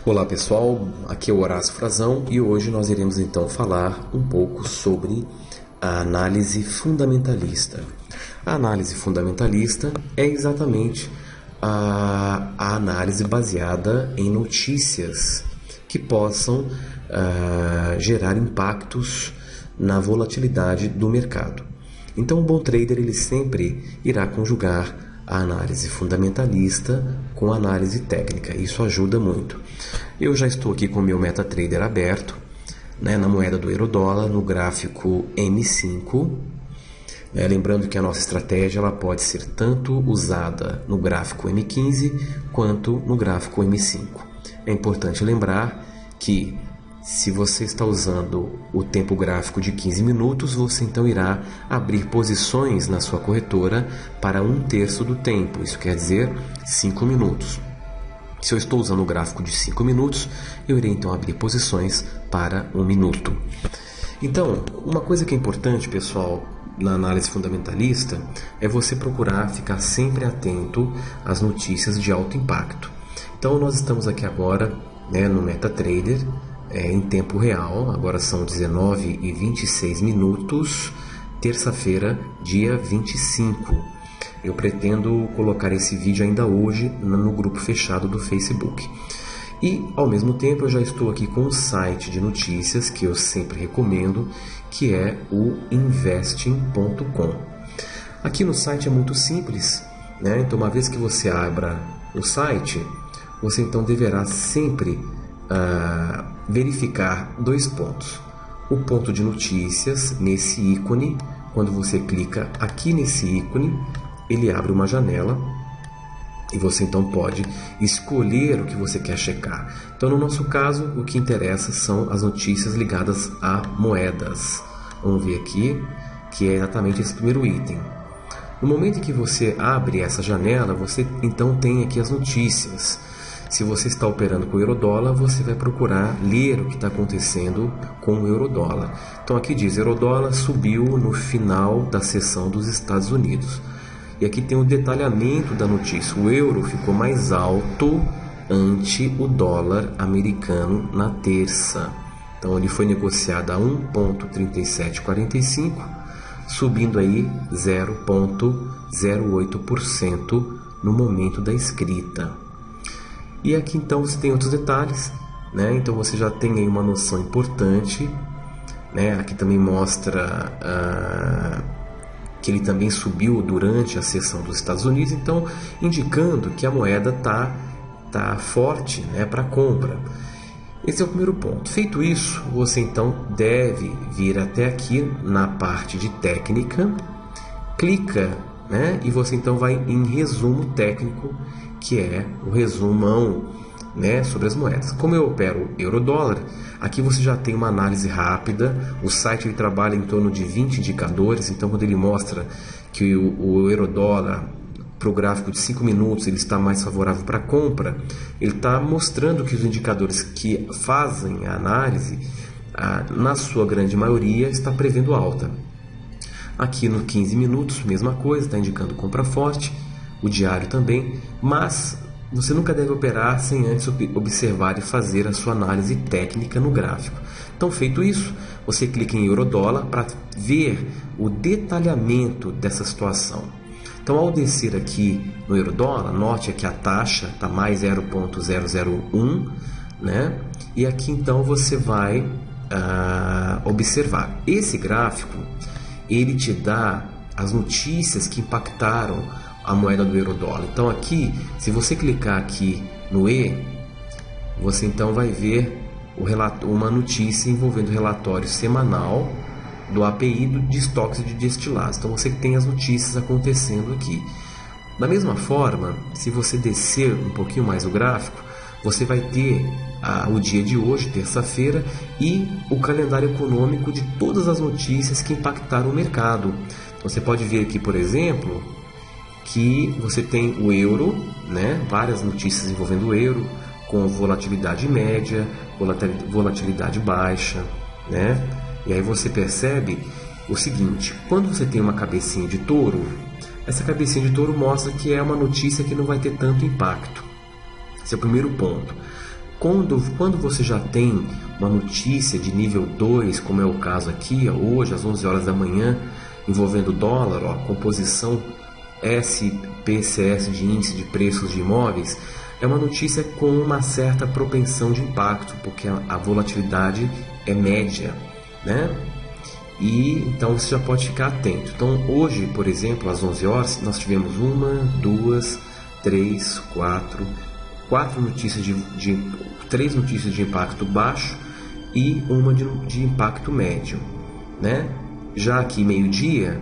Olá pessoal, aqui é o Horácio Frazão e hoje nós iremos então falar um pouco sobre a análise fundamentalista. A análise fundamentalista é exatamente a análise baseada em notícias que possam gerar impactos na volatilidade do mercado. Então o bom trader ele sempre irá conjugar a análise fundamentalista com a análise técnica. Isso ajuda muito. Eu já estou aqui com o meu MetaTrader aberto, na moeda do euro-dólar, no gráfico M5. Lembrando que a nossa estratégia ela pode ser tanto usada no gráfico M15 quanto no gráfico M5. É importante lembrar que se você está usando o tempo gráfico de 15 minutos, você então irá abrir posições na sua corretora para 1/3 do tempo, isso quer dizer 5 minutos. Se eu estou usando o gráfico de 5 minutos, eu irei então abrir posições para 1 minuto. Então, uma coisa que é importante, pessoal, na análise fundamentalista, é você procurar ficar sempre atento às notícias de alto impacto. Então, nós estamos aqui agora no MetaTrader, em tempo real, agora são 19h26, terça-feira, dia 25. Eu pretendo colocar esse vídeo ainda hoje no grupo fechado do Facebook. E, ao mesmo tempo, eu já estou aqui com um site de notícias que eu sempre recomendo, que é o investing.com. Aqui no site é muito simples, Então, uma vez que você abra o site, você então deverá sempre verificar 2 pontos. O ponto de notícias, nesse ícone, quando você clica aqui nesse ícone, ele abre uma janela e você então pode escolher o que você quer checar. Então, no nosso caso, o que interessa são as notícias ligadas a moedas. Vamos ver aqui, que é exatamente esse primeiro item. No momento em que você abre essa janela, você então tem aqui as notícias. Se você está operando com o euro-dólar, você vai procurar ler o que está acontecendo com o euro-dólar. Então aqui diz, euro-dólar subiu no final da sessão dos Estados Unidos. E aqui tem o detalhamento da notícia. O euro ficou mais alto ante o dólar americano na terça. Então ele foi negociado a 1,3745, subindo aí 0,08% no momento da escrita. E aqui então você tem outros detalhes, Então você já tem aí uma noção importante, Aqui também mostra que ele também subiu durante a sessão dos Estados Unidos, então indicando que a moeda tá forte, para compra. Esse é o primeiro ponto. Feito isso, você então deve vir até aqui na parte de técnica, clica, e você então vai em resumo técnico, que é o resumão, sobre as moedas. Como eu opero euro-dólar, aqui você já tem uma análise rápida. O site ele trabalha em torno de 20 indicadores, então quando ele mostra que o euro-dólar para o gráfico de 5 minutos ele está mais favorável para compra, ele está mostrando que os indicadores que fazem a análise, na sua grande maioria, está prevendo alta. Aqui no 15 minutos, mesma coisa, está indicando compra forte, o diário também, mas você nunca deve operar sem antes observar e fazer a sua análise técnica no gráfico. Então, feito isso, você clica em euro-dólar para ver o detalhamento dessa situação. Então, ao descer aqui no euro-dólar, note que a taxa está mais 0,001, E aqui então você vai observar. Esse gráfico, ele te dá as notícias que impactaram a moeda do euro-dólar. Então aqui, se você clicar aqui no E, você então vai ver uma notícia envolvendo o relatório semanal do API de estoques de destilados. Então você tem as notícias acontecendo aqui. Da mesma forma, se você descer um pouquinho mais o gráfico, você vai ter o dia de hoje, terça-feira, e o calendário econômico de todas as notícias que impactaram o mercado. Então, você pode ver aqui, por exemplo, que você tem o euro, várias notícias envolvendo o euro, com volatilidade média, volatilidade baixa, E aí você percebe o seguinte: quando você tem uma cabecinha de touro, essa cabecinha de touro mostra que é uma notícia que não vai ter tanto impacto. Esse é o primeiro ponto. Quando você já tem uma notícia de nível 2, como é o caso aqui, hoje às 11 horas da manhã, envolvendo o dólar, a composição SPCS de índice de preços de imóveis, é uma notícia com uma certa propensão de impacto, porque a volatilidade é média, né? E então você já pode ficar atento. Então hoje, por exemplo, às 11 horas, nós tivemos três notícias de impacto baixo e uma de impacto médio, né? Já aqui meio-dia,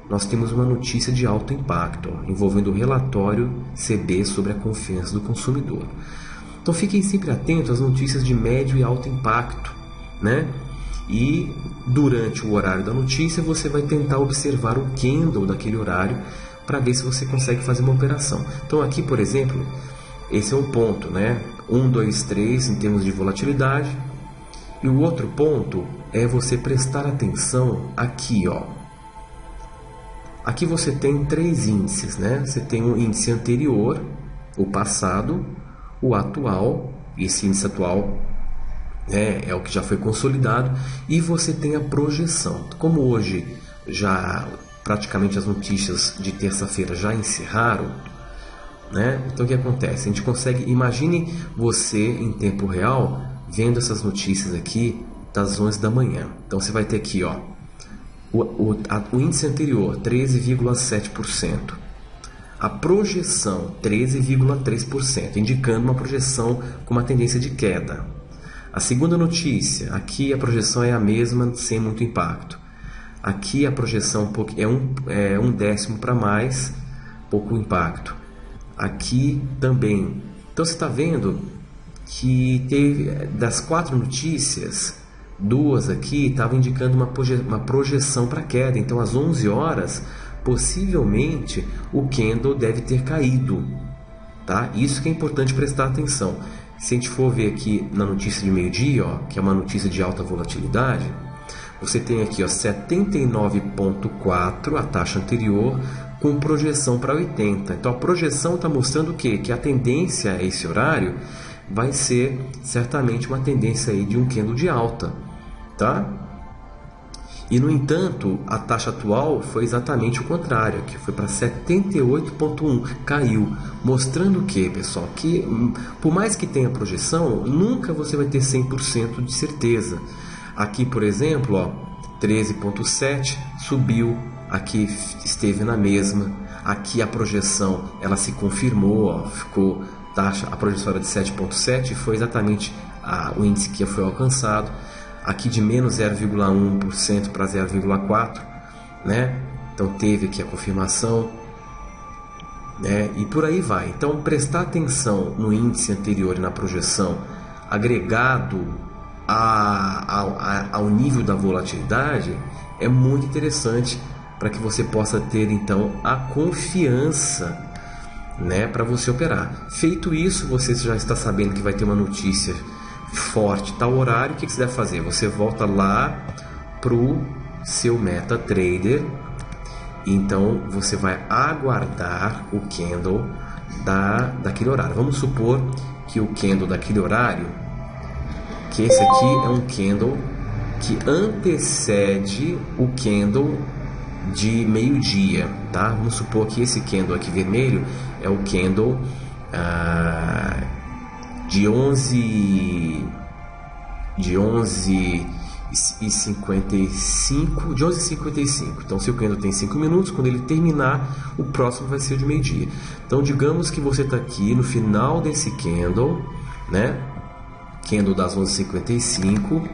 nós temos uma notícia de alto impacto, envolvendo o relatório CB sobre a confiança do consumidor. Então fiquem sempre atentos às notícias de médio e alto impacto, né? E durante o horário da notícia você vai tentar observar o candle daquele horário para ver se você consegue fazer uma operação. Então aqui, por exemplo, esse é um ponto, né? 1, 2, 3 em termos de volatilidade. E o outro ponto é você prestar atenção aqui, ó. Aqui você tem três índices, né? Você tem o índice anterior, o passado, o atual, e esse índice atual é o que já foi consolidado, e você tem a projeção. Como hoje já praticamente as notícias de terça-feira já encerraram, né? Então o que acontece? A gente consegue, imagine você em tempo real vendo essas notícias aqui das 11 da manhã. Então você vai ter aqui, ó, o índice anterior 13,7%, a projeção 13,3%, indicando uma projeção com uma tendência de queda. A segunda notícia, aqui a projeção é a mesma, sem muito impacto. Aqui a projeção é um décimo para mais, pouco impacto. Aqui também. Então você está vendo que teve, das 4 notícias, 2 aqui estavam indicando uma projeção para queda. Então às 11 horas, possivelmente o candle deve ter caído, tá? Isso que é importante prestar atenção. Se a gente for ver aqui na notícia de meio-dia, ó, que é uma notícia de alta volatilidade, você tem aqui, ó, 79,4, a taxa anterior, com projeção para 80. Então a projeção está mostrando o quê? Que a tendência a esse horário vai ser certamente uma tendência aí de um candle de alta, tá? E no entanto, a taxa atual foi exatamente o contrário, que foi para 78,1, caiu, mostrando o que, pessoal? Que por mais que tenha projeção, nunca você vai ter 100% de certeza. Aqui, por exemplo, ó, 13,7 subiu, aqui esteve na mesma, aqui a projeção ela se confirmou, ó, ficou taxa, a projeção era de 7,7 e foi exatamente o índice que foi alcançado. Aqui de menos 0,1% para 0,4%, né? Então teve aqui a confirmação, né? E por aí vai. Então prestar atenção no índice anterior e na projeção agregado ao nível da volatilidade é muito interessante para que você possa ter então a confiança, né, para você operar. Feito isso, você já está sabendo que vai ter uma notícia forte, tal horário. O que você deve fazer? Você volta lá para o seu MetaTrader, então você vai aguardar o candle daquele horário. Vamos supor que o candle daquele horário, que esse aqui é um candle que antecede o candle de meio-dia, tá? Vamos supor que esse candle aqui vermelho é o candle de 11h55. Então, se o candle tem 5 minutos, quando ele terminar, o próximo vai ser de meio-dia. Então, digamos que você está aqui no final desse candle, né? Candle das 11h55.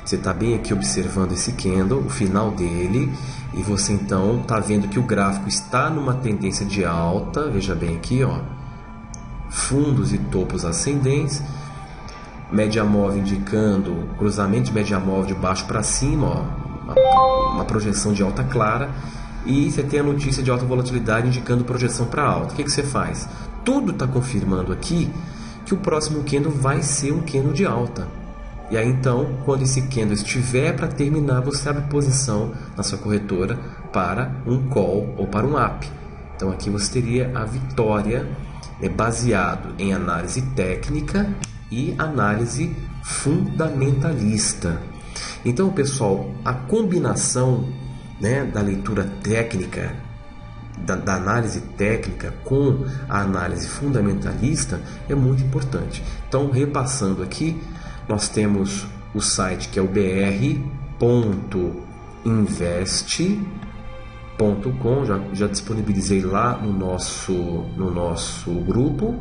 Você está bem aqui observando esse candle, o final dele, e você então está vendo que o gráfico está numa tendência de alta. Veja bem aqui, ó, fundos e topos ascendentes, média móvel indicando cruzamento de média móvel de baixo para cima, ó, uma projeção de alta clara, e você tem a notícia de alta volatilidade indicando projeção para alta. O que você faz? Tudo está confirmando aqui que o próximo candle vai ser um candle de alta. E aí então, quando esse candle estiver para terminar, você abre posição na sua corretora para um call ou para um up. Então aqui você teria a vitória, baseado em análise técnica e análise fundamentalista. Então, pessoal, a combinação, né, da leitura técnica, da análise técnica com a análise fundamentalista é muito importante. Então, repassando aqui, nós temos o site que é o br.invest.com, já disponibilizei lá no nosso grupo,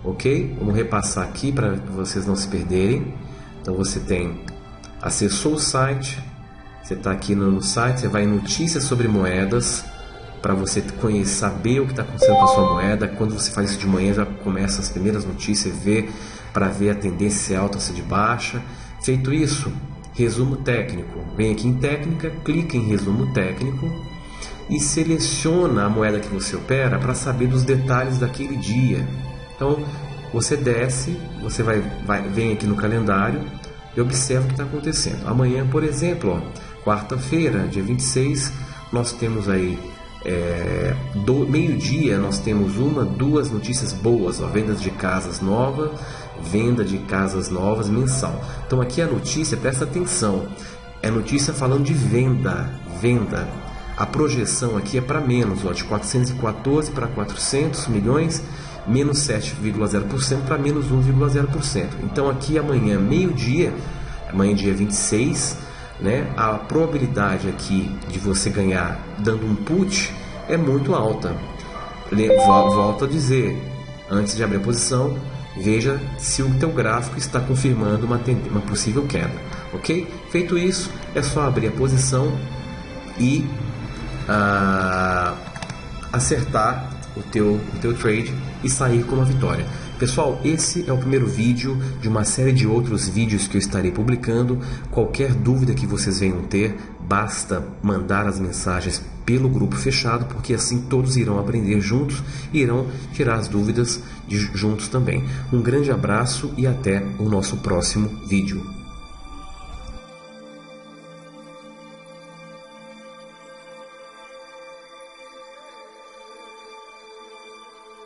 ok? Vamos repassar aqui para vocês não se perderem. Então você acessou o site, você está aqui no site, você vai em notícias sobre moedas, para você saber o que está acontecendo com a sua moeda. Quando você faz isso de manhã, já começa as primeiras notícias, para ver a tendência se é alta ou se é de baixa. Feito isso, resumo técnico. Vem aqui em técnica, clica em resumo técnico e seleciona a moeda que você opera para saber dos detalhes daquele dia. Então você desce, você vem aqui no calendário e observa o que está acontecendo. Amanhã, por exemplo, quarta-feira, dia 26, nós temos aí meio-dia, nós temos duas notícias boas, vendas de casas novas, venda de casas novas mensal. Então aqui a notícia, presta atenção, é notícia falando de venda. A projeção aqui é para menos, de 414 para 400 milhões, menos 7,0% para menos 1,0%. Então aqui amanhã, meio-dia, amanhã dia 26, né, a probabilidade aqui de você ganhar dando um put é muito alta. Volto a dizer, antes de abrir a posição, veja se o teu gráfico está confirmando uma possível queda, ok? Feito isso, é só abrir a posição e acertar o teu trade e sair com uma vitória. Pessoal, esse é o primeiro vídeo de uma série de outros vídeos que eu estarei publicando. Qualquer dúvida que vocês venham ter, basta mandar as mensagens pelo grupo fechado, porque assim todos irão aprender juntos e irão tirar as dúvidas juntos também. Um grande abraço e até o nosso próximo vídeo.